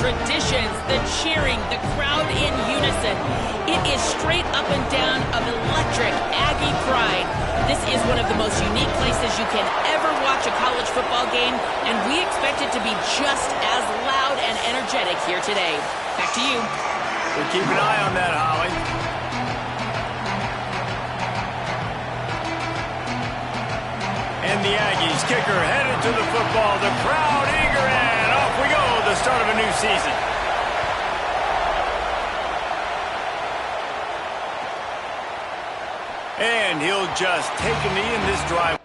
traditions, the cheering, the crowd in unison. It is straight up and down of electric Aggie pride. This is one of the most unique places you can ever watch a college football game, and we expect it to be just as loud and energetic here today. Back to you. We'll keep an eye on that, Holly. And the Aggies kicker headed to the football. The crowd eager, and off we go. The start of a new season. And he'll just take a knee in this drive.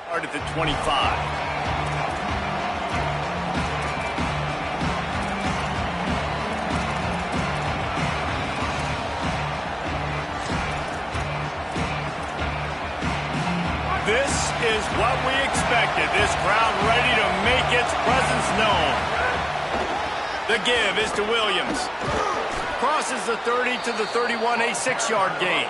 Start at the 25. This is what we expected. This crowd ready to make its presence known. The give is to Williams. Crosses the 30 to the 31, a 6-yard gain.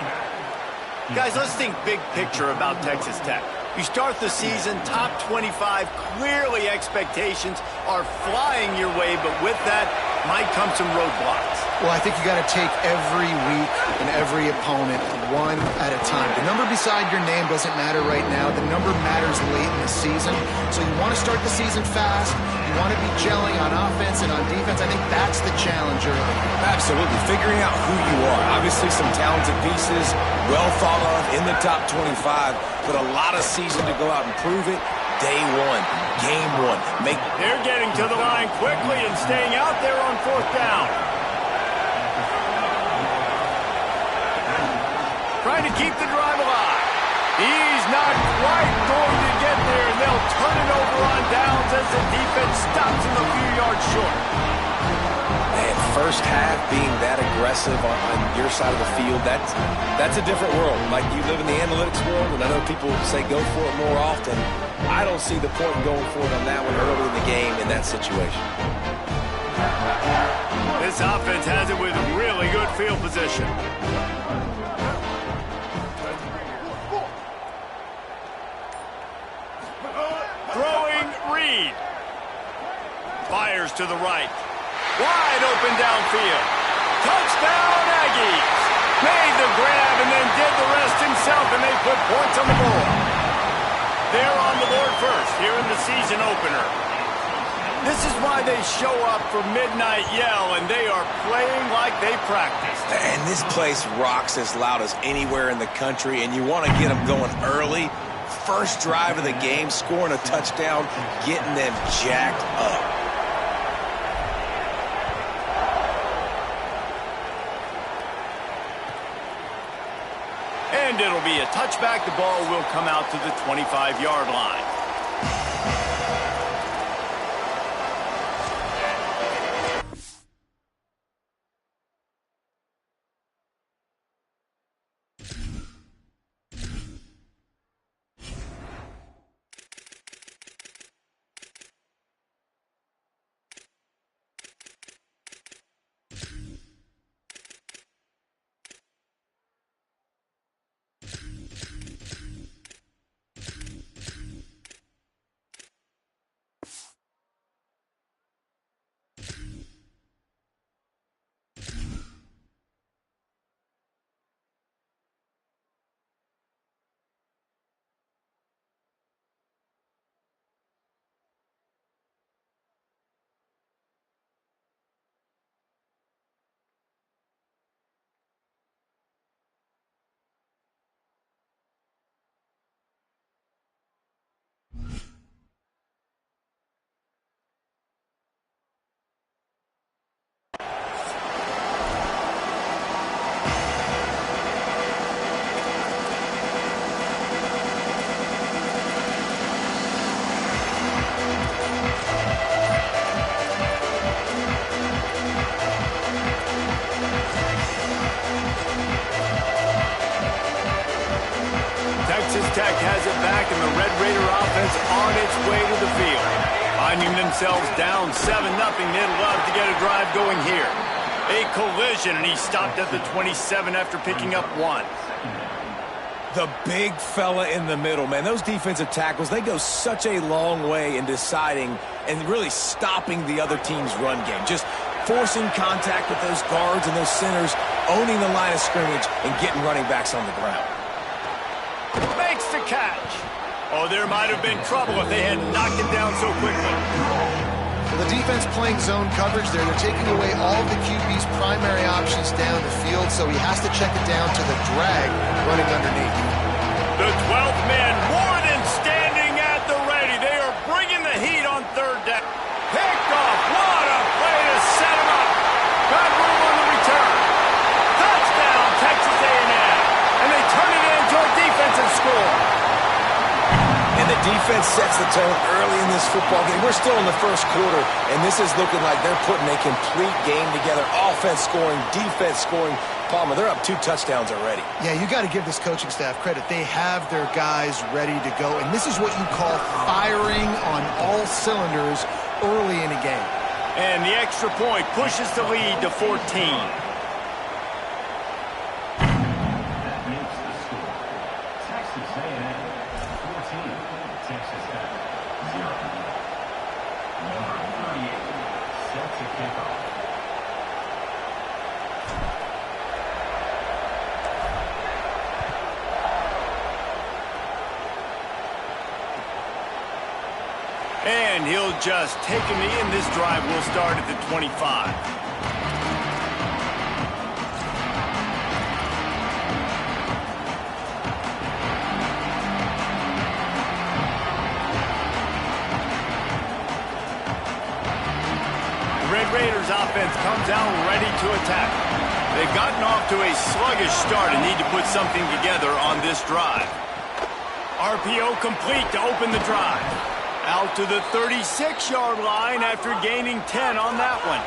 Guys, let's think big picture about Texas Tech. You start the season top 25. Clearly expectations are flying your way, but with that might come some roadblocks. Well, I think you got to take every week and every opponent one at a time. The number beside your name doesn't matter right now. The number matters late in the season. So you want to start the season fast. You want to be gelling on offense and on defense. I think that's the challenge early. Absolutely. Figuring out who you are. Obviously some talented pieces, well thought of in the top 25, but a lot of season to go out and prove it. day one, game one. They're getting to the line quickly and staying out there on 4th down. Trying to keep the drive alive. He's not quite going to get there, and they'll turn it over on downs as the defense stops him a few yards short. Man, first half being that aggressive on your side of the field, that's a different world. Like, you live in the analytics world, and I know people say go for it more often. I don't see the point in going for it on that one early in the game in that situation. This offense has it with really good field position. Throwing Reed. Fires to the right. Wide open downfield. Touchdown Aggies. Made the grab and then did the rest himself, and they put points on the board. They're on the board first here in the season opener. This is why they show up for Midnight Yell, and they are playing like they practiced. And this place rocks as loud as anywhere in the country, and you want to get them going early. First drive of the game, scoring a touchdown, getting them jacked up. And it'll be a touchback. The ball will come out to the 25-yard line. Tech has it back, and the Red Raider offense on its way to the field. Finding themselves down 7-0, they'd love to get a drive going here. A collision, and he stopped at the 27 after picking up 1. The big fella in the middle, man. Those defensive tackles, they go such a long way in deciding and really stopping the other team's run game. Just forcing contact with those guards and those centers, owning the line of scrimmage, and getting running backs on the ground. Makes the catch. Oh, there might have been trouble if they had knocked it down so quickly. Well, the defense playing zone coverage there. They're taking away all of the QB's primary options down the field, so he has to check it down to the drag running underneath. The 12th man more than standing at the ready. They are bringing the heat on 3rd down. Picked off. What a play to set him up. Got room on the return. Touchdown, Texas A&M. And they turn it into a defensive score. And the defense sets the tone early in this football game. We're still in the first quarter, and this is looking like they're putting a complete game together. Offense scoring, defense scoring. Palmer, they're up 2 touchdowns already. Yeah, you got to give this coaching staff credit. They have their guys ready to go, and this is what you call firing on all cylinders early in a game. And the extra point pushes the lead to 14. And he'll just take a knee, and this drive will start at the 25. The Red Raiders offense comes out ready to attack. They've gotten off to a sluggish start and need to put something together on this drive. RPO complete to open the drive. Out to the 36-yard line after gaining 10 on that one.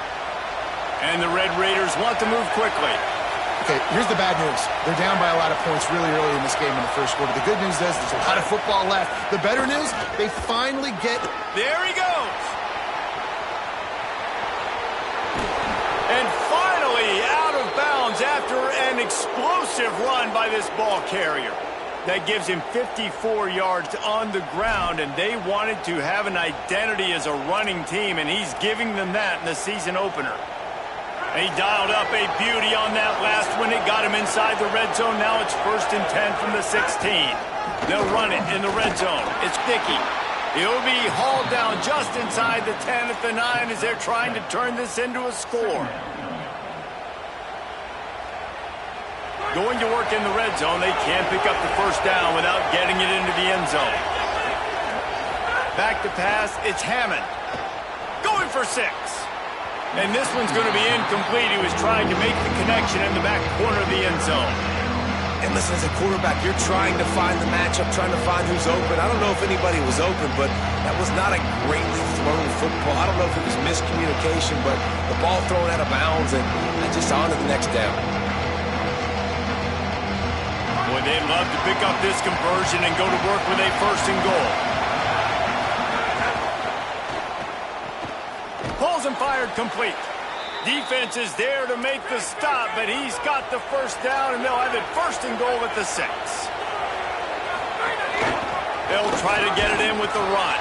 And the Red Raiders want to move quickly. Okay, here's the bad news. They're down by a lot of points really early in this game in the first quarter. The good news is there's a lot of football left. The better news, they finally get... There he goes! And finally out of bounds after an explosive run by this ball carrier. That gives him 54 yards on the ground, and they wanted to have an identity as a running team, and he's giving them that in the season opener. He dialed up a beauty on that last one. It got him inside the red zone. Now it's 1st and 10 from the 16. They'll run it in the red zone. It's Dickey. He'll be hauled down just inside the 10 at the 9 as they're trying to turn this into a score. Going to work in the red zone. They can't pick up the first down without getting it into the end zone. Back to pass. It's Hammond. Going for 6. And this one's going to be incomplete. He was trying to make the connection in the back corner of the end zone. And listen, as a quarterback, you're trying to find the matchup, trying to find who's open. I don't know if anybody was open, but that was not a greatly thrown football. I don't know if it was miscommunication, but the ball thrown out of bounds and just on to the next down. Boy, they'd love to pick up this conversion and go to work with a 1st and goal. Pulls and fired complete. Defense is there to make the stop, but he's got the first down, and they'll have it 1st and goal at the 6. They'll try to get it in with the run.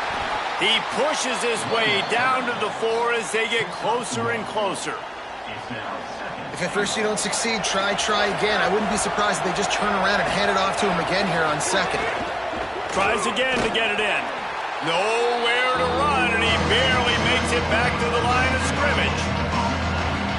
He pushes his way down to the 4 as they get closer and closer. If at first you don't succeed, try again. I wouldn't be surprised if they just turn around and hand it off to him again here on 2nd. Tries again to get it in. Nowhere to run, and he barely makes it back to the line of scrimmage.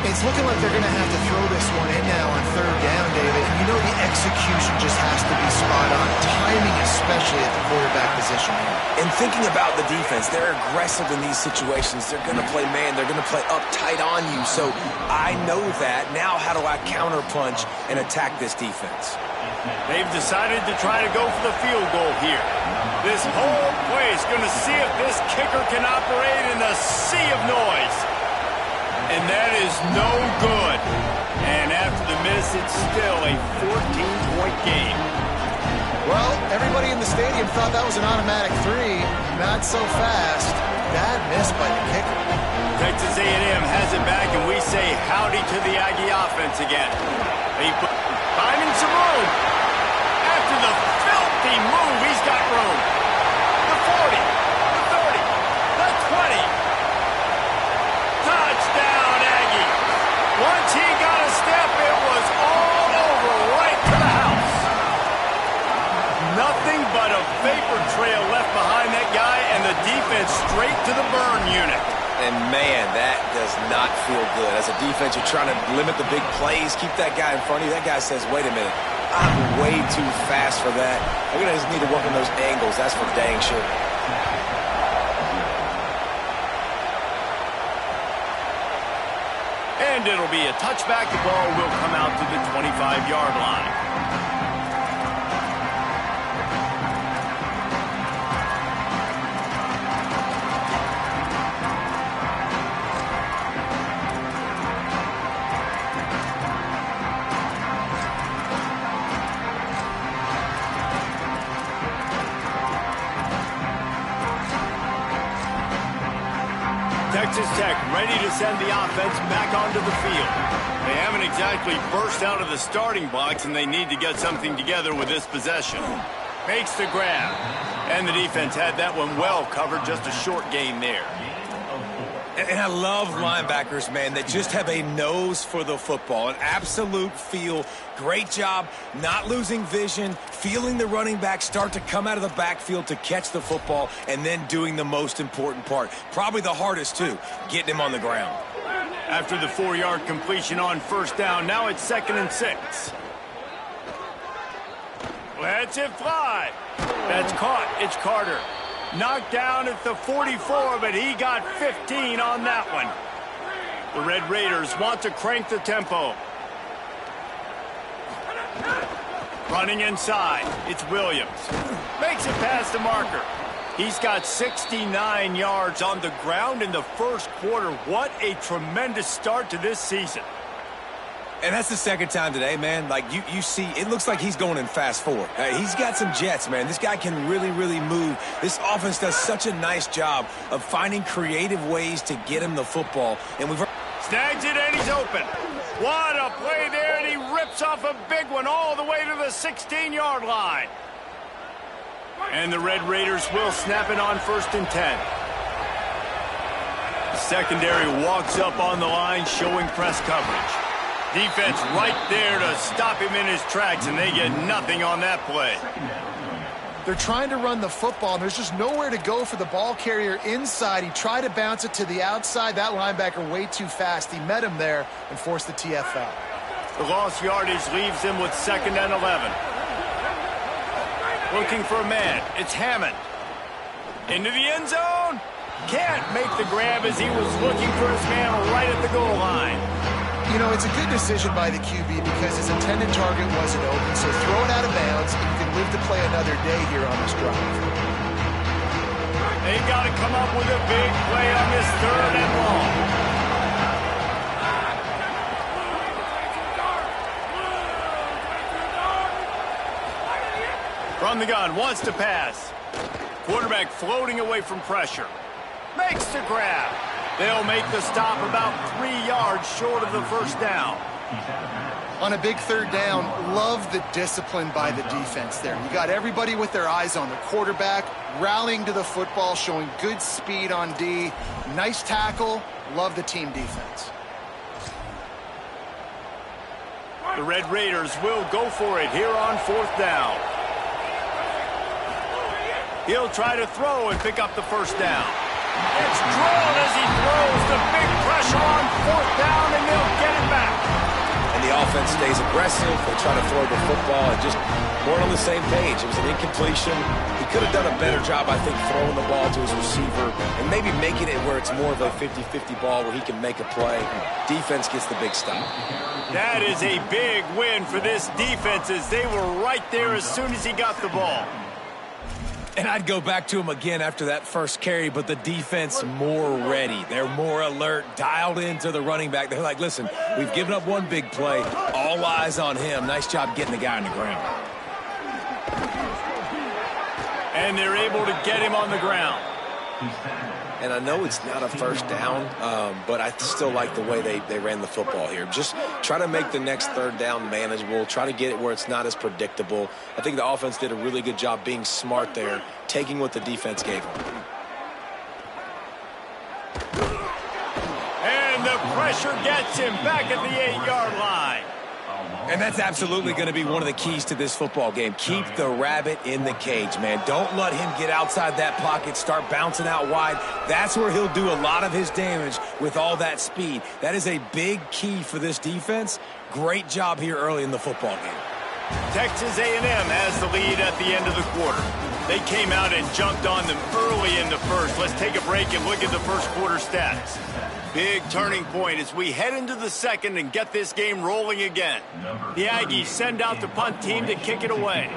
It's looking like they're going to have to throw this one in now on 3rd down, David. And you know the execution just has to be spot on. Timing especially at the quarterback position here. And thinking about the defense, they're aggressive in these situations. They're going to play man. They're going to play up tight on you. So I know that. Now how do I counterpunch and attack this defense? They've decided to try to go for the field goal here. This whole play is going to see if this kicker can operate in the sea of noise. And that is no good. And after the miss, it's still a 14-point game. Well, everybody in the stadium thought that was an automatic 3. Not so fast. Bad miss by the kicker. Texas A&M has it back, and we say howdy to the Aggie offense again. Finding some room. After the filthy move, he's got room. The 40, the 30, the 20. Touchdown, Aggie. Once he got a step, it was all over right to the house. Nothing but a vapor trail left behind that guy, and the defense straight to the burn unit. And, man, that does not feel good. As a defense, you're trying to limit the big plays, keep that guy in front of you. That guy says, wait a minute, I'm way too fast for that. We're going to just need to work on those angles. That's for dang sure. And it'll be a touchback. The ball will come out to the 25-yard line. Texas Tech ready to send the offense back onto the field. They haven't exactly burst out of the starting blocks, and they need to get something together with this possession. Makes the grab. And the defense had that one well covered, just a short gain there. And I love linebackers, man, that just have a nose for the football, an absolute feel. Great job not losing vision, feeling the running back start to come out of the backfield to catch the football, and then doing the most important part. Probably the hardest, too, getting him on the ground. After the 4-yard completion on 1st down, now it's 2nd and 6. Lets it fly. That's caught. It's Carter. Knocked down at the 44, but he got 15 on that one. The Red Raiders want to crank the tempo. Running inside, it's Williams. Makes it past the marker. He's got 69 yards on the ground in the first quarter. What a tremendous start to this season. And that's the second time today, man. Like, you see, it looks like he's going in fast forward. He's got some jets, man. This guy can really, really move. This offense does such a nice job of finding creative ways to get him the football. And we've... Snags it, and he's open. What a play there, and he rips off a big one all the way to the 16-yard line. And the Red Raiders will snap it on 1st and 10. The secondary walks up on the line, showing press coverage. Defense right there to stop him in his tracks, and they get nothing on that play. They're trying to run the football, and there's just nowhere to go for the ball carrier inside. He tried to bounce it to the outside. That linebacker way too fast. He met him there and forced the TFL. The lost yardage leaves him with 2nd and 11. Looking for a man. It's Hammond. Into the end zone. Can't make the grab as he was looking for his man right at the goal line. You know, it's a good decision by the QB because his intended target wasn't open, so throw it out of bounds, and you can live to play another day here on this drive. They've got to come up with a big play on this 3rd and long. From the gun, wants to pass. Quarterback floating away from pressure. Makes the grab. They'll make the stop about 3 yards short of the 1st down. On a big 3rd down, love the discipline by the defense there. You got everybody with their eyes on the quarterback, rallying to the football, showing good speed on D. Nice tackle. Love the team defense. The Red Raiders will go for it here on 4th down. He'll try to throw and pick up the 1st down. It's drawn as he throws. The big pressure on 4th down, and they'll get it back. And the offense stays aggressive. They try to throw the football and just weren't on the same page. It was an incompletion. He could have done a better job, I think, throwing the ball to his receiver and maybe making it where it's more of a 50-50 ball where he can make a play. Defense gets the big stop. That is a big win for this defense as they were right there as soon as he got the ball. And I'd go back to him again after that first carry, but the defense more ready. They're more alert, dialed into the running back. They're like, listen, we've given up one big play. All eyes on him. Nice job getting the guy on the ground. And they're able to get him on the ground. And I know it's not a 1st down, but I still like the way they ran the football here. Just try to make the next 3rd down manageable. Try to get it where it's not as predictable. I think the offense did a really good job being smart there, taking what the defense gave them. And the pressure gets him back at the 8-yard line. And that's absolutely going to be one of the keys to this football game. Keep the rabbit in the cage, man. Don't let him get outside that pocket, start bouncing out wide. That's where he'll do a lot of his damage with all that speed. That is a big key for this defense. Great job here early in the football game. Texas A&M has the lead at the end of the quarter. They came out and jumped on them early in the first. Let's take a break and look at the first quarter stats. Big turning point as we head into the 2nd and get this game rolling again. The Aggies send out the punt team to kick it away.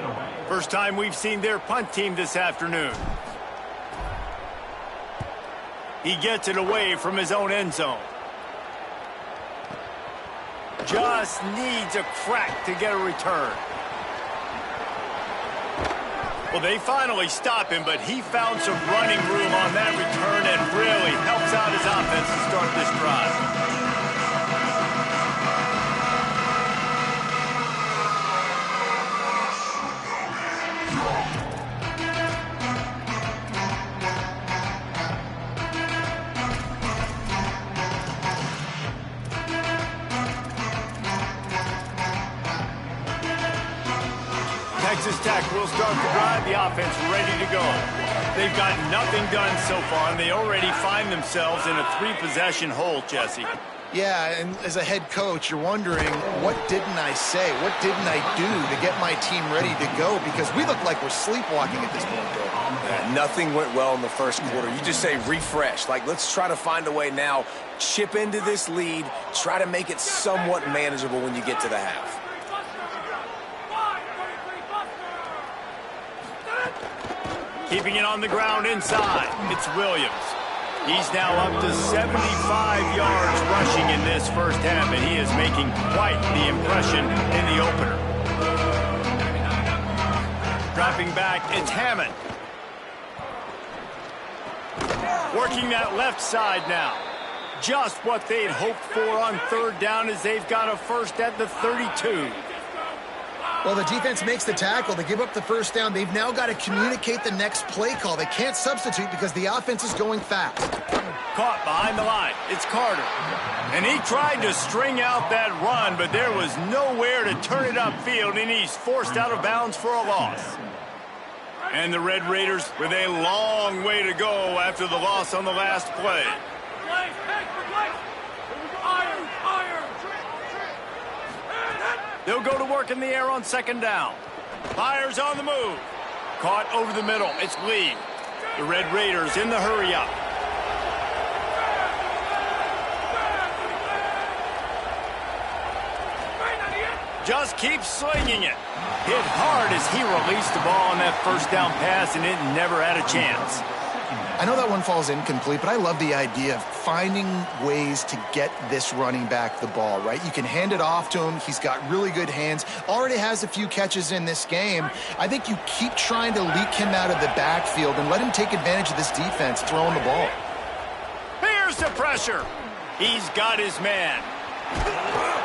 First time we've seen their punt team this afternoon. He gets it away from his own end zone. Just needs a crack to get a return. Well, they finally stop him, but he found some running room on that return and really helps out his offense to start this drive. Texas Tech will start the drive, the offense ready to go. They've got nothing done so far, and they already find themselves in a 3-possession hole, Jesse. Yeah, and as a head coach, you're wondering, what didn't I say? What didn't I do to get my team ready to go? Because we look like we're sleepwalking at this point, Bill. Yeah, nothing went well in the first quarter. You just say refresh. Like, let's try to find a way now, chip into this lead, try to make it somewhat manageable when you get to the half. Keeping it on the ground inside, it's Williams. He's now up to 75 yards rushing in this first half, and he is making quite the impression in the opener. Dropping back, it's Hammond. Working that left side now. Just what they'd hoped for on third down as they've got a first at the 32. Well, the defense makes the tackle. They give up the first down. They've now got to communicate the next play call. They can't substitute because the offense is going fast. Caught behind the line. It's Carter. And he tried to string out that run, but there was nowhere to turn it upfield, and he's forced out of bounds for a loss. And the Red Raiders with a long way to go after the loss on the last play. They'll go to work in the air on second down. Myers on the move. Caught over the middle. It's Lee. The Red Raiders in the hurry-up. Just keeps slinging it. Hit hard as he released the ball on that first down pass, and it never had a chance. I know that one falls incomplete, but I love the idea of finding ways to get this running back the ball, right? You can hand it off to him. He's got really good hands. Already has a few catches in this game. I think you keep trying to leak him out of the backfield and let him take advantage of this defense throwing the ball. Here's the pressure. He's got his man.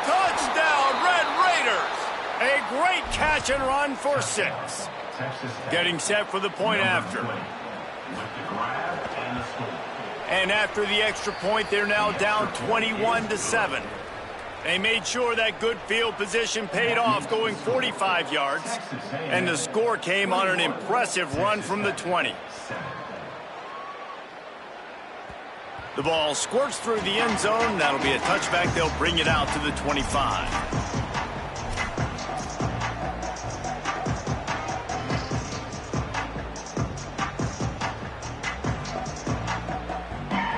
Touchdown, Red Raiders. A great catch and run for 6. Getting set for the point after. And after the extra point, they're now down 21-7. They made sure that good field position paid off, going 45 yards. And the score came on an impressive run from the 20. The ball squirts through the end zone. That'll be a touchback. They'll bring it out to the 25.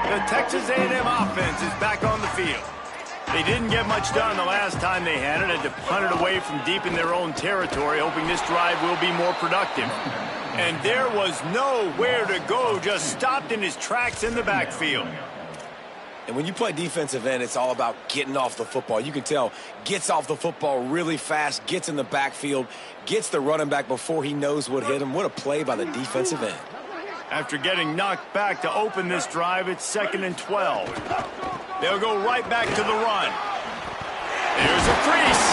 The Texas A&M offense is back on the field. They didn't get much done the last time they had it. Had to punt it away from deep in their own territory, hoping this drive will be more productive. And there was nowhere to go, just stopped in his tracks in the backfield. And when you play defensive end, it's all about getting off the football. You can tell, gets off the football really fast, gets in the backfield, gets the running back before he knows what hit him. What a play by the defensive end. After getting knocked back to open this drive, it's 2nd and 12. They'll go right back to the run. There's a crease.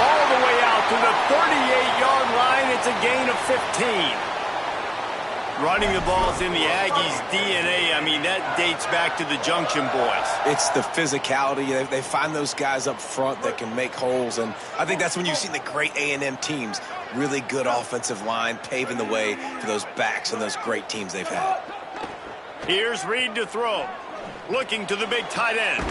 All the way out to the 38-yard line. It's a gain of 15. Running the ball's in the Aggies' DNA. I mean, that dates back to the Junction Boys. It's the physicality. They find those guys up front that can make holes, and I think that's when you've seen the great A&M teams. Really good offensive line, paving the way for those backs and those great teams they've had. Here's Reed to throw. Looking to the big tight end.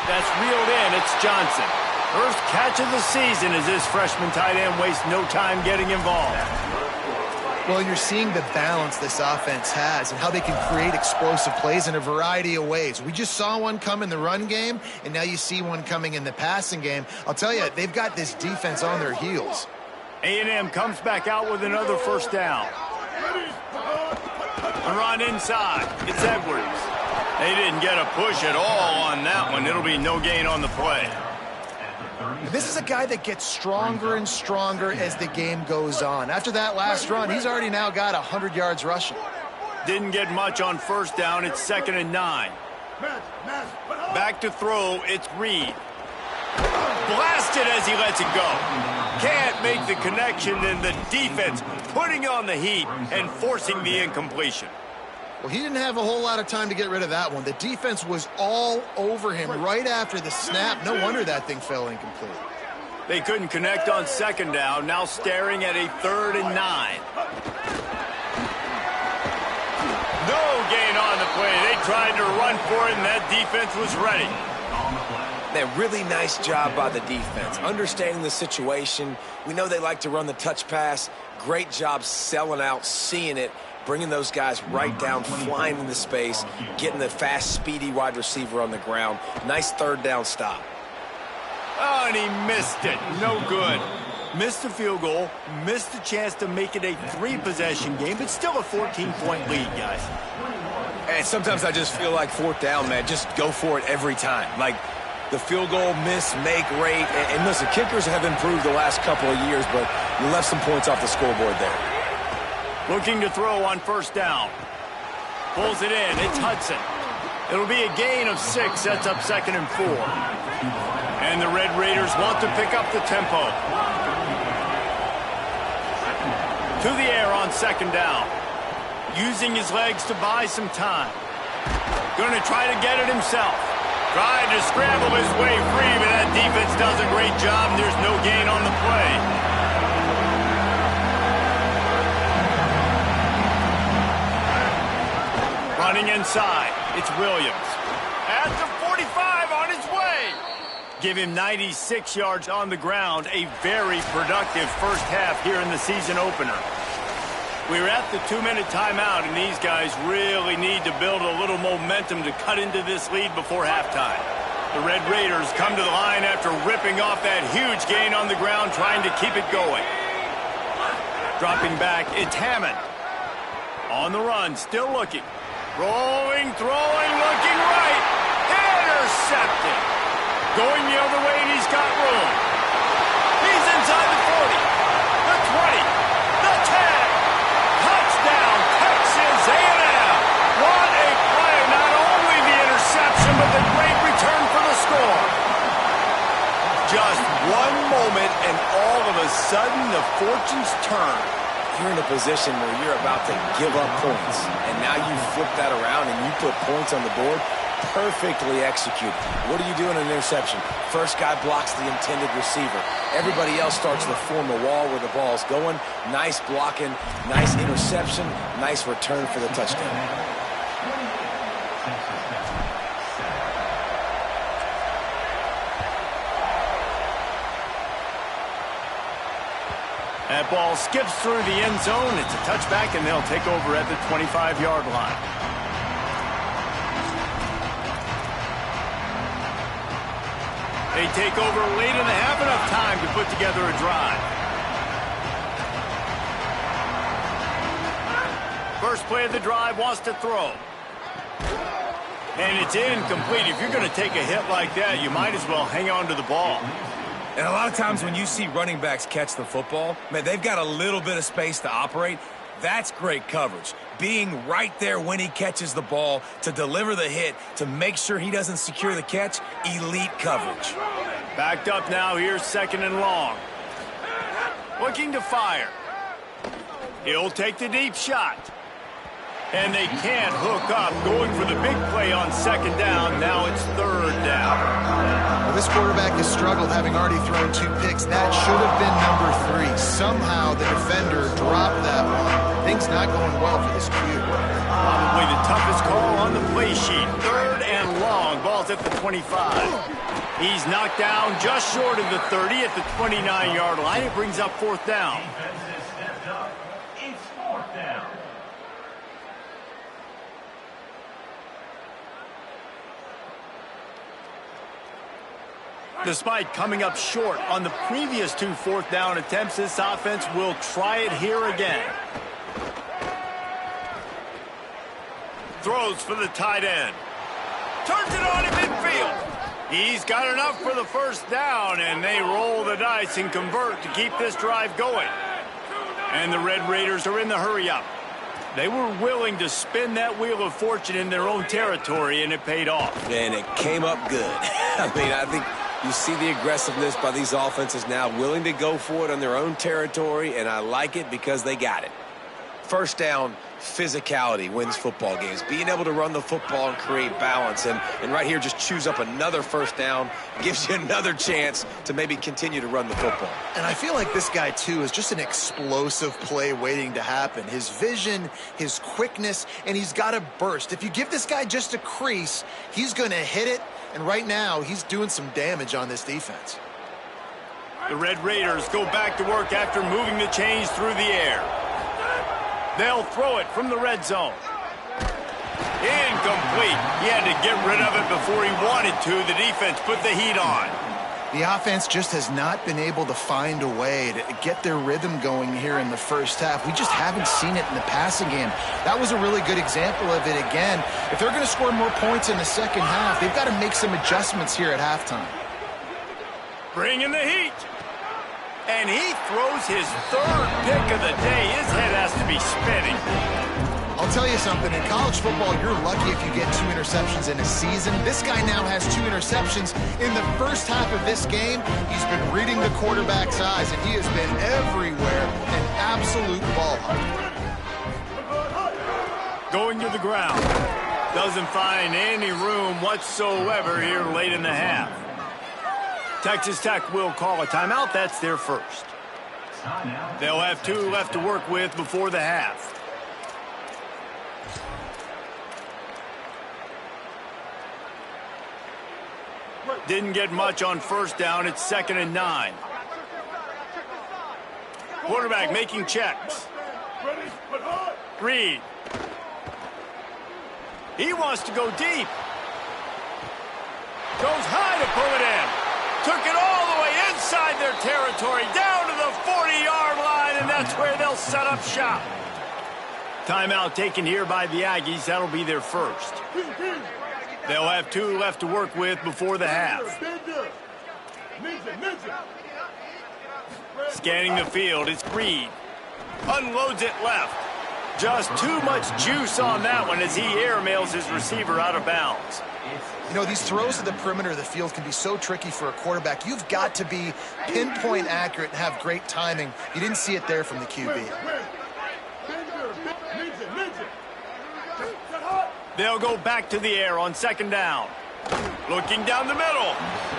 That's reeled in. It's Johnson. First catch of the season as this freshman tight end wastes no time getting involved. Well, you're seeing the balance this offense has and how they can create explosive plays in a variety of ways. We just saw one come in the run game, and now you see one coming in the passing game. I'll tell you, they've got this defense on their heels. A&M comes back out with another first down. A run inside. It's Edwards. They didn't get a push at all on that one. It'll be no gain on the play. This is a guy that gets stronger and stronger as the game goes on. After that last run, he's already now got 100 yards rushing. Didn't get much on first down. It's 2nd and 9. Back to throw. It's Reed. Blasted as he lets it go. Can't make the connection, and the defense putting on the heat and forcing the incompletion. Well, he didn't have a whole lot of time to get rid of that one. The defense was all over him right after the snap. No wonder that thing fell incomplete. They couldn't connect on second down. Now staring at a 3rd and 9. No gain on the play. They tried to run for it, and that defense was ready. Man, really nice job by the defense. Understanding the situation. We know they like to run the touch pass. Great job selling out, seeing it, bringing those guys right down, flying into space, getting the fast, speedy wide receiver on the ground. Nice third down stop. Oh, and he missed it. No good. Missed the field goal, missed the chance to make it a 3-possession game, but still a 14-point lead, guys. And sometimes I just feel like fourth down, man, just go for it every time. Like the field goal miss, make rate. And listen, kickers have improved the last couple of years, but you left some points off the scoreboard there. Looking to throw on first down. Pulls it in. It's Hudson. It'll be a gain of 6. Sets up 2nd and 4. And the Red Raiders want to pick up the tempo. To the air on 2nd down. Using his legs to buy some time. Going to try to get it himself. Tried to scramble his way free, but that defense does a great job, and there's no gain on the play. Running inside, it's Williams. At the 45 on his way. Give him 96 yards on the ground. A very productive first half here in the season opener. We're at the 2-minute timeout, and these guys really need to build a little momentum to cut into this lead before halftime. The Red Raiders come to the line after ripping off that huge gain on the ground, trying to keep it going. Dropping back, it's Hammond. On the run, still looking. Rolling, throwing, looking right. Intercepted. Going the other way, and he's got room. He's inside the 40, the 20, the 10. Touchdown, Texas A&M. What a play. Not only the interception, but the great return for the score. Just one moment, and all of a sudden, the fortunes turn. You're in a position where you're about to give up points, and now you flip that around and you put points on the board. Perfectly executed. What do you do in an interception? First guy blocks the intended receiver. Everybody else starts to form a wall where the ball's going. Nice blocking, nice interception, nice return for the touchdown. That ball skips through the end zone. It's a touchback, and they'll take over at the 25-yard line. They take over late in the half, enough time to put together a drive. First play of the drive, wants to throw. And it's incomplete. If you're going to take a hit like that, you might as well hang on to the ball. And a lot of times when you see running backs catch the football, man, they've got a little bit of space to operate. That's great coverage. Being right there when he catches the ball to deliver the hit, to make sure he doesn't secure the catch, elite coverage. Backed up now, here's 2nd and long. Looking to fire. He'll take the deep shot. And they can't hook up. Going for the big play on 2nd down. Now it's 3rd down. Well, this quarterback has struggled, having already thrown 2 picks. That should have been number 3. Somehow the defender dropped that one. Things not going well for this Q. Probably the toughest call on the play sheet. 3rd and long. Ball's at the 25. He's knocked down just short of the 30 at the 29-yard line. It brings up 4th down. Despite coming up short on the previous 2 4th down attempts, this offense will try it here again. Throws for the tight end. Turns it on in midfield. He's got enough for the first down, and they roll the dice and convert to keep this drive going. And the Red Raiders are in the hurry-up. They were willing to spin that wheel of fortune in their own territory, and it paid off. And it came up good. I mean, I think you see the aggressiveness by these offenses now, willing to go for it on their own territory, and I like it because they got it. first down physicality wins football games. Being able to run the football and create balance. And right here, just choose up another first down. Gives you another chance to maybe continue to run the football. And I feel like this guy, too, is just an explosive play waiting to happen. His vision, his quickness, and he's got a burst. If you give this guy just a crease, he's going to hit it. And right now, he's doing some damage on this defense. The Red Raiders go back to work after moving the chains through the air. They'll throw it from the red zone. Incomplete. He had to get rid of it before he wanted to. The defense put the heat on. The offense just has not been able to find a way to get their rhythm going here in the first half. We just haven't seen it in the passing game. That was a really good example of it again. If they're going to score more points in the second half, they've got to make some adjustments here at halftime. Bring in the heat. And he throws his third pick of the day. His head has to be spinning. I'll tell you something. In college football, you're lucky if you get 2 interceptions in a season. This guy now has 2 interceptions. In the first half of this game, he's been reading the quarterback's eyes, and he has been everywhere, an absolute ball hawk. Going to the ground. Doesn't find any room whatsoever here late in the half. Texas Tech will call a timeout. That's their first. They'll have 2 left to work with before the half. Didn't get much on first down. It's 2nd and 9. Quarterback making checks. Reed. He wants to go deep. Goes high to pull it in. Took it all the way inside their territory, down to the 40-yard line, and that's where they'll set up shop. Timeout taken here by the Aggies. That'll be their first. They'll have 2 left to work with before the half. Scanning the field, it's Reed. Unloads it left. Just too much juice on that one as he airmails his receiver out of bounds. You know, these throws to the perimeter of the field can be so tricky for a quarterback. You've got to be pinpoint accurate and have great timing. You didn't see it there from the QB. They'll go back to the air on 2nd down. Looking down the middle.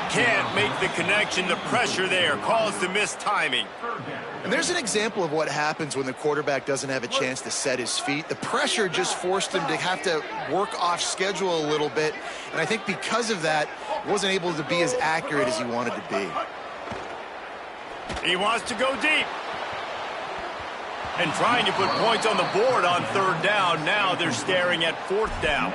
Can't make the connection. The pressure there caused the missed timing. And there's an example of what happens when the quarterback doesn't have a chance to set his feet. The pressure just forced him to have to work off schedule a little bit. And I think because of that, wasn't able to be as accurate as he wanted to be. He wants to go deep. And trying to put points on the board on 3rd down. Now they're staring at 4th down.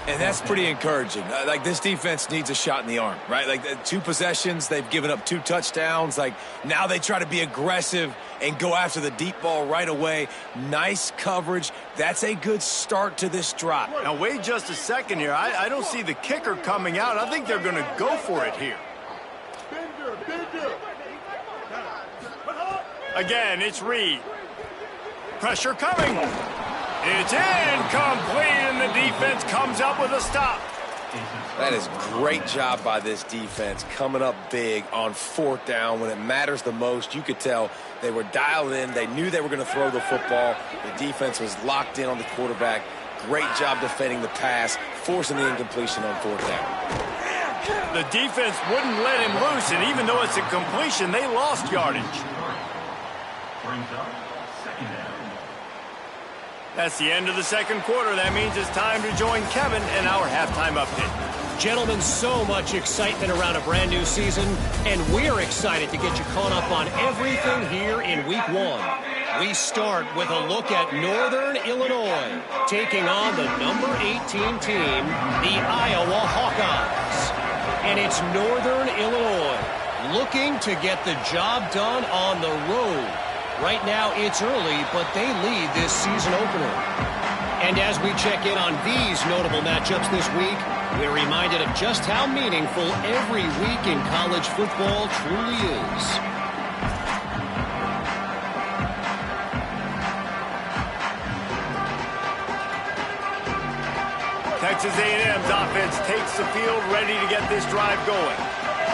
And that's pretty encouraging. Like, this defense needs a shot in the arm, right? Like, 2 possessions, they've given up 2 touchdowns. Like, now they try to be aggressive and go after the deep ball right away. Nice coverage. That's a good start to this drive. Now, wait just a second here. I don't see the kicker coming out. I think they're going to go for it here. Again, it's Reed. Pressure coming. It's incomplete, and the defense comes up with a stop. That is great job by this defense, coming up big on 4th down when it matters the most. You could tell they were dialed in. They knew they were going to throw the football. The defense was locked in on the quarterback. Great job defending the pass, forcing the incompletion on 4th down. The defense wouldn't let him loose, and even though it's a completion, they lost yardage. That's the end of the 2nd quarter. That means it's time to join Kevin in our halftime update. Gentlemen, so much excitement around a brand new season, and we're excited to get you caught up on everything here in Week 1. We start with a look at Northern Illinois, taking on the number 18 team, the Iowa Hawkeyes. And it's Northern Illinois looking to get the job done on the road. Right now, it's early, but they lead this season opener. And as we check in on these notable matchups this week, we're reminded of just how meaningful every week in college football truly is. Texas A&M's offense takes the field ready to get this drive going.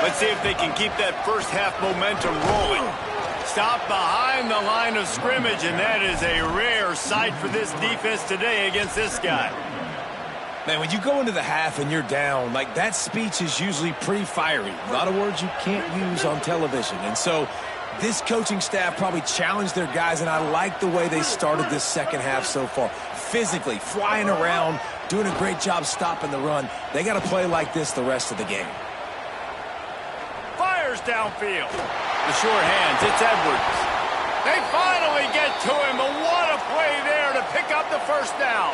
Let's see if they can keep that first half momentum rolling. Stop behind the line of scrimmage, and that is a rare sight for this defense today against this guy. Man, when you go into the half and you're down, like, that speech is usually pretty fiery. A lot of words you can't use on television. And so this coaching staff probably challenged their guys, and I like the way they started this second half so far. Physically, flying around, doing a great job stopping the run. They got to play like this the rest of the game. Fires downfield. The short hands, it's Edwards. They finally get to him, but what a play there to pick up the first down.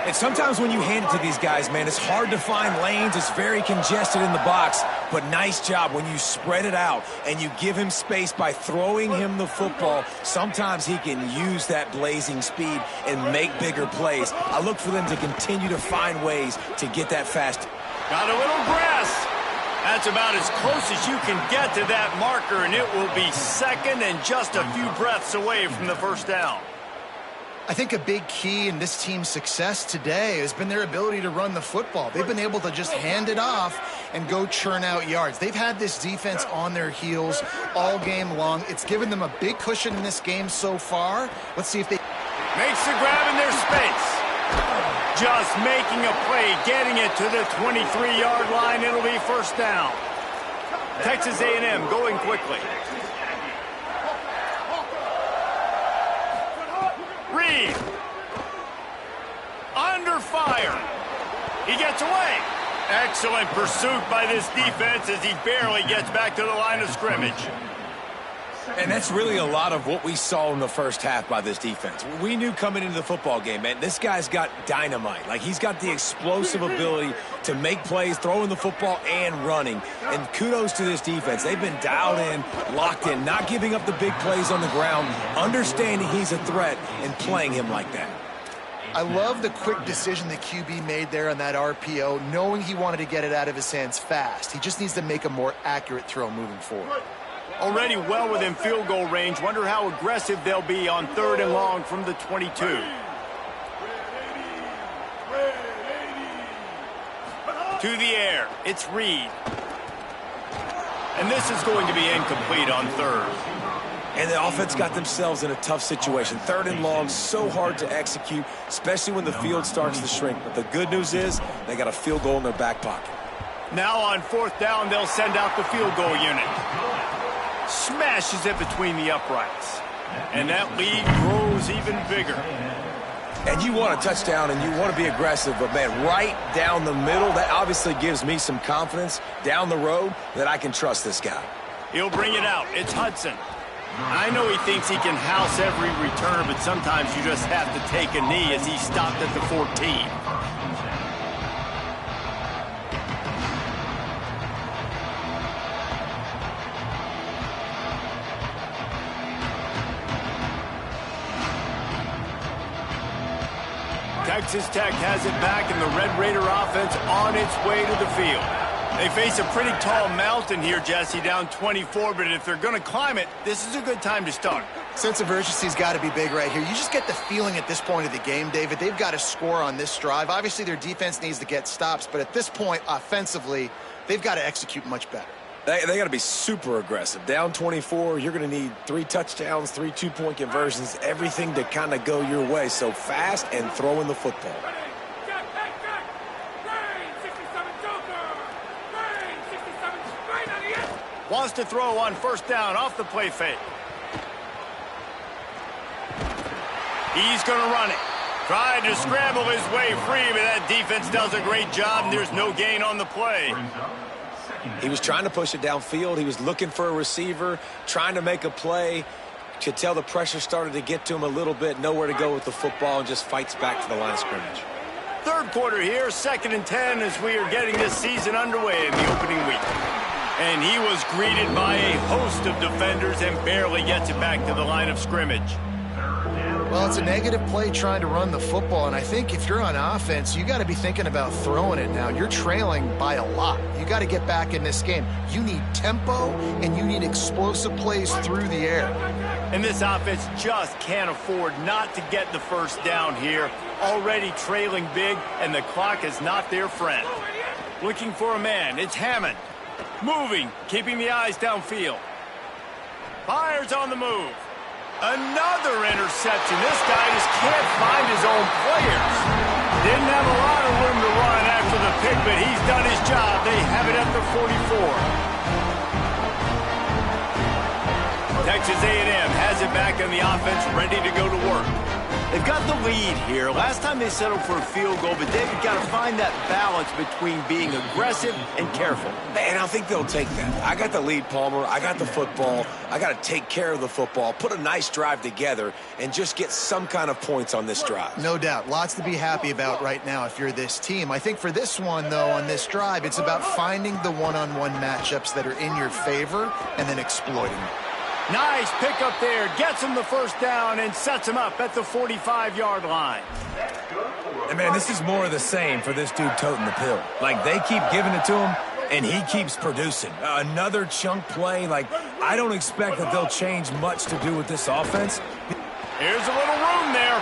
And sometimes when you hand it to these guys, man, it's hard to find lanes. It's very congested in the box. But nice job when you spread it out and you give him space by throwing him the football. Sometimes he can use that blazing speed and make bigger plays. I look for them to continue to find ways to get that fast. Got a little grass. That's about as close as you can get to that marker, and it will be second and just a few breaths away from the first down. I think a big key in this team's success today has been their ability to run the football. They've been able to just hand it off and go churn out yards. They've had this defense on their heels all game long. It's given them a big cushion in this game so far. Let's see if they... Makes the grab in their space. Just making a play, getting it to the 23-yard line. It'll be first down. Texas A&M going quickly. Reed. Under fire. He gets away. Excellent pursuit by this defense as he barely gets back to the line of scrimmage. And that's really a lot of what we saw in the first half by this defense. We knew coming into the football game, man, this guy's got dynamite. Like, he's got the explosive ability to make plays, throwing the football and running. And kudos to this defense. They've been dialed in, locked in, not giving up the big plays on the ground, understanding he's a threat, and playing him like that. I love the quick decision the QB made there on that RPO, knowing he wanted to get it out of his hands fast. He just needs to make a more accurate throw moving forward. Already well within field goal range. Wonder how aggressive they'll be on 3rd and long from the 22. To the air. It's Reed. And this is going to be incomplete on 3rd. And the offense got themselves in a tough situation. 3rd and long, so hard to execute, especially when the field starts to shrink. But the good news is they got a field goal in their back pocket. Now on 4th down, they'll send out the field goal unit. Smashes it between the uprights. And that lead grows even bigger. And you want a touchdown and you want to be aggressive, but, man, right down the middle, that obviously gives me some confidence down the road that I can trust this guy. He'll bring it out. It's Hudson. I know he thinks he can house every return, but sometimes you just have to take a knee as he stopped at the 14. Texas Tech has it back, and the Red Raider offense on its way to the field. They face a pretty tall mountain here, Jesse, down 24, but if they're going to climb it, this is a good time to start. Sense of urgency's got to be big right here. You just get the feeling at this point of the game, David, they've got to score on this drive. Obviously, their defense needs to get stops, but at this point, offensively, they've got to execute much better. They got to be super aggressive. Down 24, you're going to need 3 touchdowns, 3 two-point conversions, everything to kind of go your way. So fast and throwing the football. Wants to throw on 1st down off the play fake. He's going to run it. Tried to scramble his way free, but that defense does a great job, and there's no gain on the play. He was trying to push it downfield. He was looking for a receiver, trying to make a play. Could tell the pressure started to get to him a little bit. Nowhere to go with the football, and just fights back to the line of scrimmage. 3rd quarter here, 2nd and 10 as we are getting this season underway in the opening week. And he was greeted by a host of defenders and barely gets it back to the line of scrimmage. Well, it's a negative play trying to run the football, and I think if you're on offense, you got to be thinking about throwing it now. You're trailing by a lot. You got to get back in this game. You need tempo, and you need explosive plays through the air. And this offense just can't afford not to get the 1st down here. Already trailing big, and the clock is not their friend. Looking for a man. It's Hammond. Moving, keeping the eyes downfield. Fires on the move. Another interception. This guy just can't find his own players. Didn't have a lot of room to run after the pick, but he's done his job. They have it at the 44. Texas A&M has it back on the offense, ready to go to work. They've got the lead here. Last time they settled for a field goal, but David got to find that balance between being aggressive and careful. And I think they'll take that. I got the lead, Palmer. I got the football. I got to take care of the football, put a nice drive together, and just get some kind of points on this drive. No doubt. Lots to be happy about right now if you're this team. I think for this one, though, on this drive, it's about finding the one-on-one matchups that are in your favor and then exploiting them. Nice pick up there. Gets him the first down and sets him up at the 45-yard line. And, man, this is more of the same for this dude toting the pill. Like, they keep giving it to him, and he keeps producing. Another chunk play. Like, I don't expect that they'll change much to do with this offense. Here's a little room there.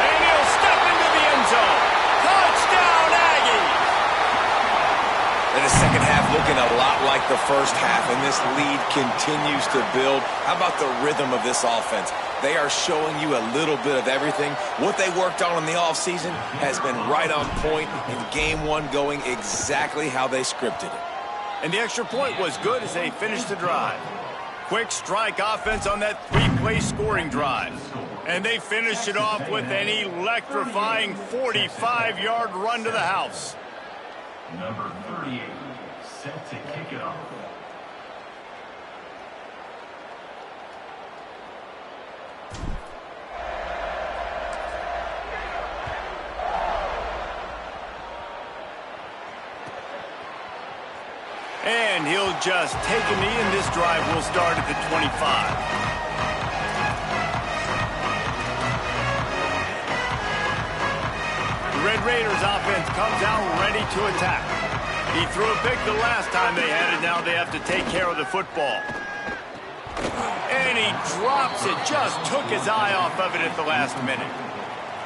And he'll step into the end zone. Touchdown, Aggies! In the second half, looking a lot like the first half, and this lead continues to build. How about the rhythm of this offense? They are showing you a little bit of everything. What they worked on in the offseason has been right on point, and game one going exactly how they scripted it. And the extra point was good as they finished the drive. Quick strike offense on that three-play scoring drive. And they finished it off with an electrifying 45-yard run to the house. Number 38, set to kick it off. And he'll just take a knee, and this drive will start at the 25. Red Raiders offense comes out ready to attack. He threw a pick the last time they had it. Now they have to take care of the football. And he drops it. Just took his eye off of it at the last minute.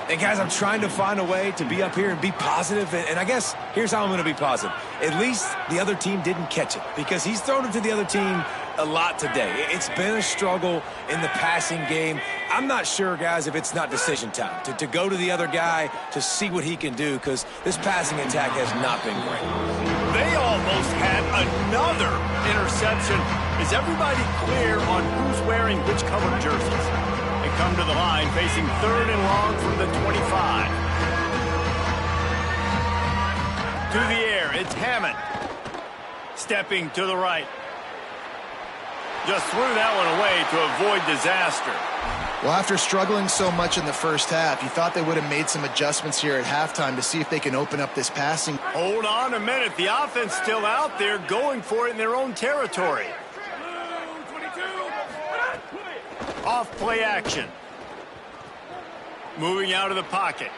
And, guys, I'm trying to find a way to be up here and be positive. And I guess here's how I'm going to be positive. At least the other team didn't catch it, because he's thrown it to the other team a lot today. It's been a struggle in the passing game. I'm not sure, guys, if it's not decision time to go to the other guy to see what he can do, because this passing attack has not been great. They almost had another interception. Is everybody clear on who's wearing which color jerseys? They come to the line facing third and long from the 25. To the air, it's Hammond. Stepping to the right. Just threw that one away to avoid disaster. Well, after struggling so much in the first half, you thought they would have made some adjustments here at halftime to see if they can open up this passing. Hold on a minute. The offense still out there going for it in their own territory. Off play action. Moving out of the pocket.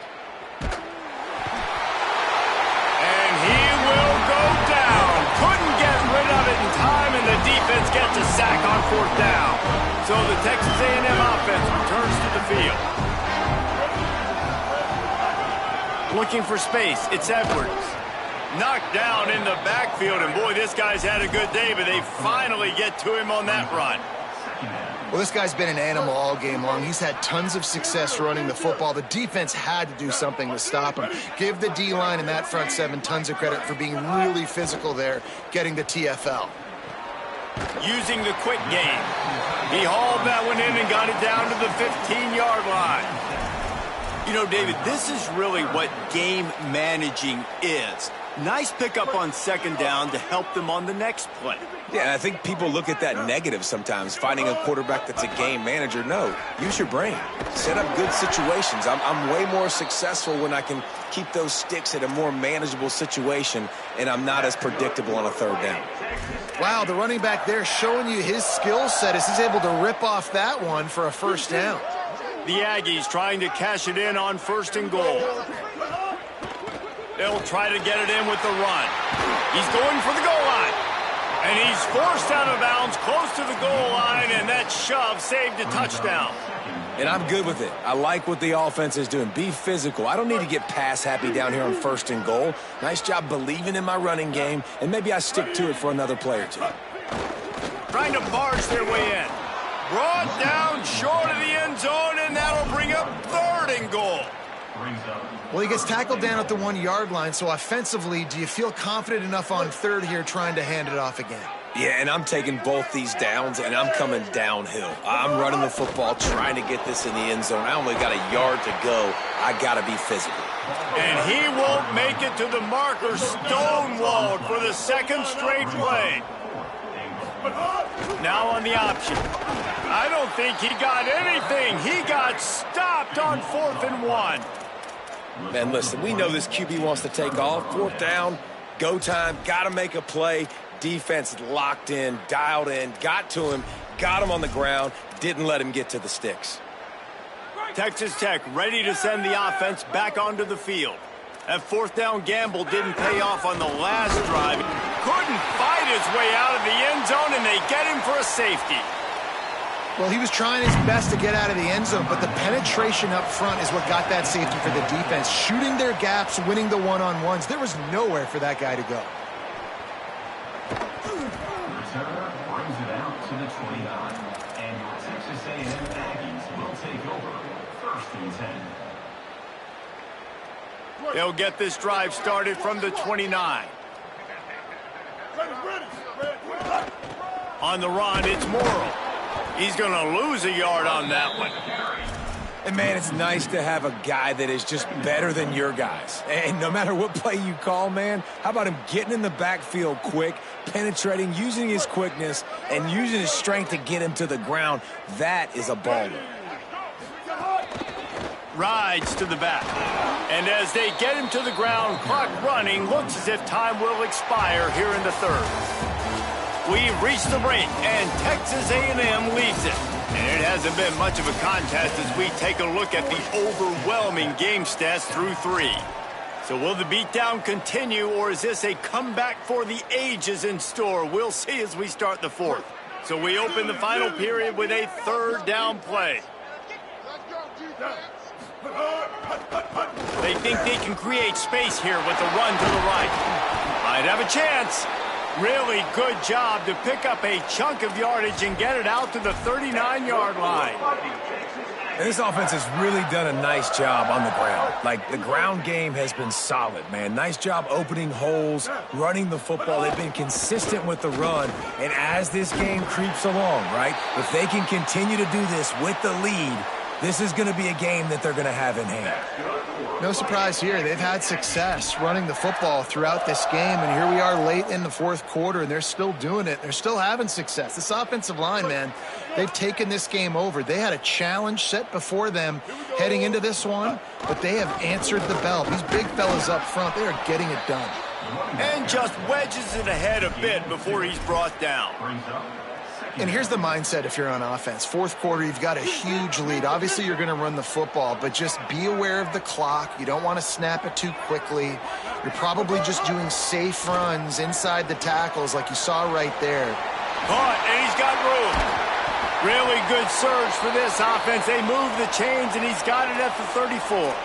And he will go down. Couldn't get rid of it in time, and the defense gets a sack on fourth down. So the Texas A&M offense returns to the field. Looking for space. It's Edwards. Knocked down in the backfield, and boy, this guy's had a good day, but they finally get to him on that run. Well, this guy's been an animal all game long. He's had tons of success running the football. The defense had to do something to stop him. Give the D-line and that front seven tons of credit for being really physical there, getting the TFL. Using the quick game. He hauled that one in and got it down to the 15-yard line. You know, David, this is really what game managing is. Nice pickup on second down to help them on the next play. Yeah, and I think people look at that negative sometimes, finding a quarterback that's a game manager. No, use your brain. Set up good situations. I'm way more successful when I can keep those sticks at a more manageable situation, and I'm not as predictable on a third down. Wow, the running back there showing you his skill set as he's able to rip off that one for a first down. The Aggies trying to cash it in on first and goal. They'll try to get it in with the run. He's going for the goal line. And he's forced out of bounds close to the goal line, and that shove saved a touchdown. And I'm good with it. I like what the offense is doing. Be physical. I don't need to get pass happy down here on first and goal. Nice job believing in my running game, and maybe I stick to it for another play or two. trying to barge their way in. Brought down short of the end zone, and that'll bring up 3rd and goal. Well, he gets tackled down at the 1-yard line, so offensively, do you feel confident enough on 3rd here trying to hand it off again? Yeah, and I'm taking both these downs, and I'm coming downhill. I'm running the football, trying to get this in the end zone. I only got a yard to go. I got to be physical. And he won't make it to the marker, stonewalled for the 2nd straight play. Now on the option. I don't think he got anything. He got stopped on 4th and 1. Man, listen, we know this QB wants to take off. 4th down, go time, got to make a play. Defense locked in, dialed in, got to him, got him on the ground, didn't let him get to the sticks. Texas Tech ready to send the offense back onto the field. That 4th down gamble didn't pay off on the last drive. Couldn't fight his way out of the end zone, and they get him for a safety. Well, he was trying his best to get out of the end zone, but the penetration up front is what got that safety for the defense. Shooting their gaps, winning the one-on-ones. There was nowhere for that guy to go. Returner brings it out to the 29. And your Texas A&M Aggies will take over 1st and 10. They'll get this drive started from the 29. On the run, it's Morrill. He's going to lose a yard on that one. And, man, it's nice to have a guy that is just better than your guys. And no matter what play you call, man, how about him getting in the backfield quick, penetrating, using his quickness, and using his strength to get him to the ground? That is a baller. Rides to the back. And as they get him to the ground, clock running, looks as if time will expire here in the 3rd. We reach the break, and Texas A&M leads it. And it hasn't been much of a contest as we take a look at the overwhelming game stats through 3. So will the beatdown continue, or is this a comeback for the ages in store? We'll see as we start the 4th. So we open the final period with a 3rd down play. They think they can create space here with the run to the right. Might have a chance. Really good job to pick up a chunk of yardage and get it out to the 39-yard line. And this offense has really done a nice job on the ground. Like, the ground game has been solid, man. Nice job opening holes, running the football. They've been consistent with the run. And as this game creeps along, right, if they can continue to do this with the lead, this is going to be a game that they're going to have in hand. No surprise here. They've had success running the football throughout this game, and here we are late in the 4th quarter, and they're still doing it. They're still having success. This offensive line, man, they've taken this game over. They had a challenge set before them heading into this one, but they have answered the bell. These big fellas up front, they are getting it done. And just wedges it ahead a bit before he's brought down. And here's the mindset if you're on offense. 4th quarter, you've got a huge lead. Obviously, you're going to run the football, but just be aware of the clock. You don't want to snap it too quickly. You're probably just doing safe runs inside the tackles like you saw right there. Caught, and he's got room. Really good surge for this offense. They move the chains, and he's got it at the 34.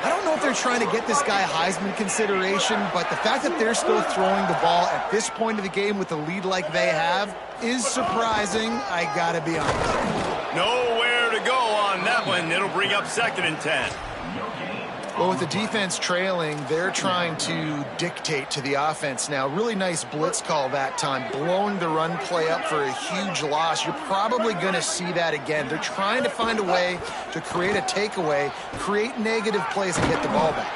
I don't know if they're trying to get this guy Heisman consideration, but the fact that they're still throwing the ball at this point of the game with the lead like they have is surprising, I gotta be honest. Nowhere to go on that one. It'll bring up 2nd and 10. Well, with the defense trailing, they're trying to dictate to the offense now. Really nice blitz call that time, blowing the run play up for a huge loss. You're probably going to see that again. They're trying to find a way to create a takeaway, create negative plays, and get the ball back.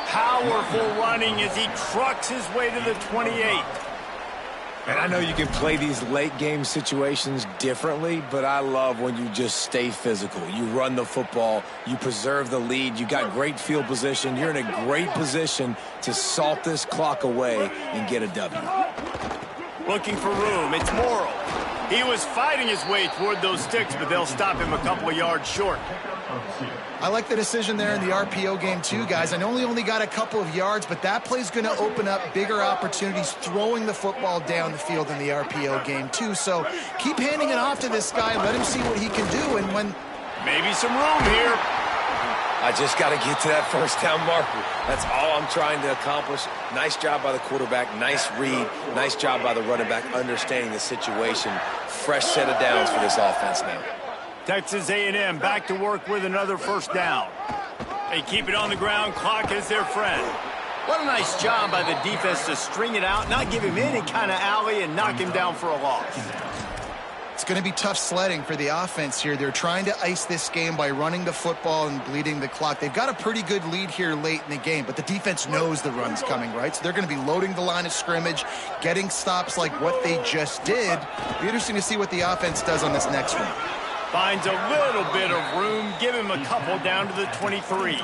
Powerful running as he trucks his way to the 28. And I know you can play these late game situations differently, but I love when you just stay physical. You run the football, you preserve the lead, you got great field position. You're in a great position to salt this clock away and get a W. Looking for room, it's Morrill. He was fighting his way toward those sticks, but they'll stop him a couple of yards short. I like the decision there in the RPO game too, guys. I know he only got a couple of yards, but that play's going to open up bigger opportunities throwing the football down the field in the RPO game too. So keep handing it off to this guy. Let him see what he can do. And when maybe some room here. I just got to get to that first down marker. That's all I'm trying to accomplish. Nice job by the quarterback. Nice read. Nice job by the running back understanding the situation. Fresh set of downs for this offense now. Texas A&M back to work with another first down. They keep it on the ground. Clock is their friend. What a nice job by the defense to string it out, not give him any kind of alley, and knock him down for a loss. It's going to be tough sledding for the offense here. They're trying to ice this game by running the football and bleeding the clock. They've got a pretty good lead here late in the game, but the defense knows the run's coming, right? So they're going to be loading the line of scrimmage, getting stops like what they just did. Be interesting to see what the offense does on this next one. Finds a little bit of room. Give him a couple down to the 23.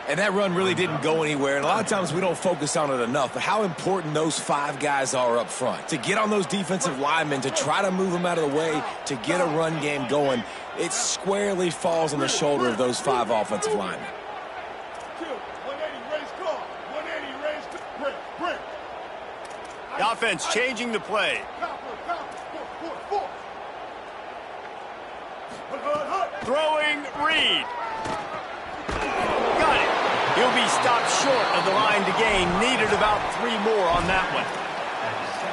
And that run really didn't go anywhere. And a lot of times we don't focus on it enough. But how important those 5 guys are up front. To get on those defensive linemen, to try to move them out of the way, to get a run game going, it squarely falls on the shoulder of those 5 offensive linemen. The offense changing the play. Throwing Reed. Got it. He'll be stopped short of the line to gain. Needed about 3 more on that one.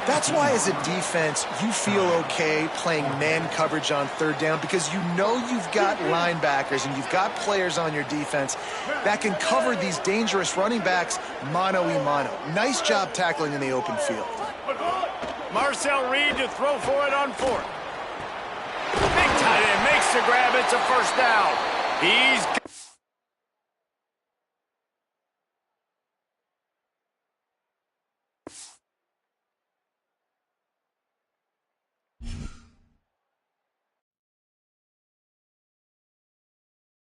That's why as a defense, you feel okay playing man coverage on 3rd down because you know you've got linebackers and you've got players on your defense that can cover these dangerous running backs mano-a-mano. Nice job tackling in the open field. Marcel Reed to throw for it on 4th. Big tight end makes the grab. It's a first down. He's